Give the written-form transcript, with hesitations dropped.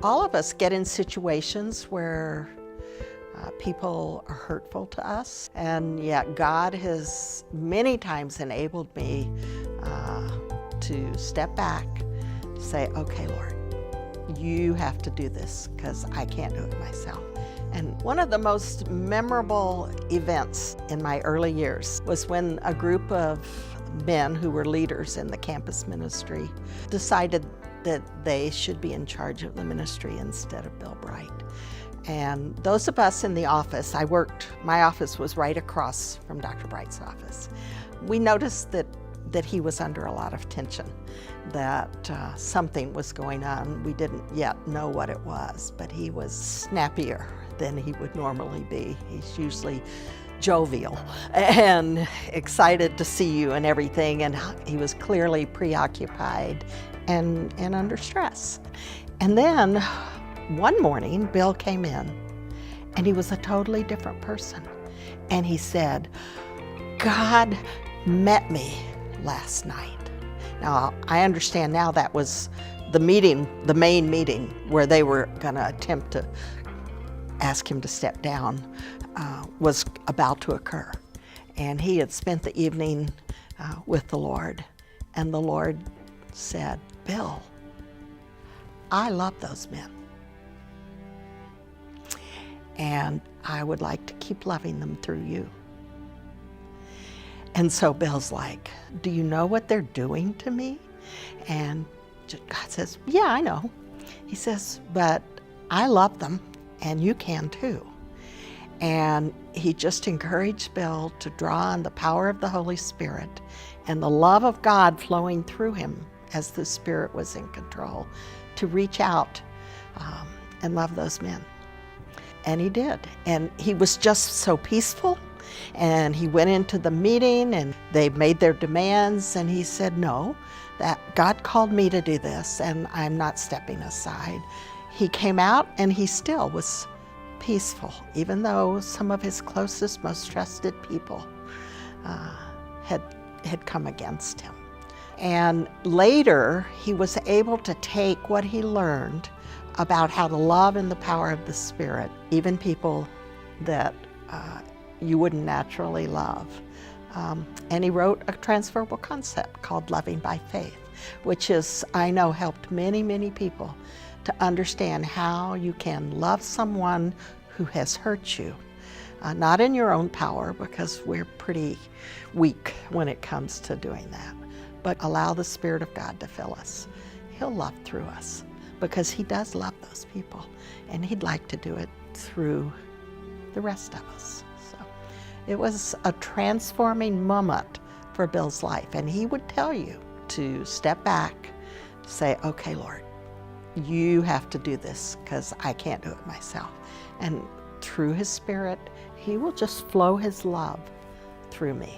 All of us get in situations where people are hurtful to us, and yet God has many times enabled me to step back, say, okay, Lord, you have to do this because I can't do it myself. And one of the most memorable events in my early years was when a group of men who were leaders in the campus ministry decided that they should be in charge of the ministry instead of Bill Bright. And those of us in the office, my office was right across from Dr. Bright's office. We noticed that he was under a lot of tension, that something was going on. We didn't yet know what it was, but he was snappier than he would normally be. He's usually jovial and excited to see you and everything, and he was clearly preoccupied and under stress. And then one morning, Bill came in, and he was a totally different person. And he said, God met me last night. Now, I understand now that was the meeting, the main meeting, where they were going to attempt to ask him to step down, was about to occur. And he had spent the evening with the Lord, and the Lord said, Bill, I love those men, and I would like to keep loving them through you. And so Bill's like, do you know what they're doing to me? And God says, yeah, I know. He says, but I love them, and you can too. And he just encouraged Bill to draw on the power of the Holy Spirit and the love of God flowing through him as the Spirit was in control, to reach out and love those men. And he did. And he was just so peaceful. And he went into the meeting, and they made their demands, and he said, no, that God called me to do this, and I'm not stepping aside. He came out, and he still was peaceful, even though some of his closest, most trusted people had come against him. And later, he was able to take what he learned about how to love in the power of the Spirit, even people that you wouldn't naturally love. And he wrote a transferable concept called Loving by Faith, which is, I know, helped many, many people to understand how you can love someone who has hurt you, not in your own power, because we're pretty weak when it comes to doing that, but allow the Spirit of God to fill us. He'll love through us, because he does love those people, and he'd like to do it through the rest of us. So it was a transforming moment for Bill's life, and he would tell you to step back, say, okay, Lord, you have to do this because I can't do it myself. And through his Spirit, he will just flow his love through me.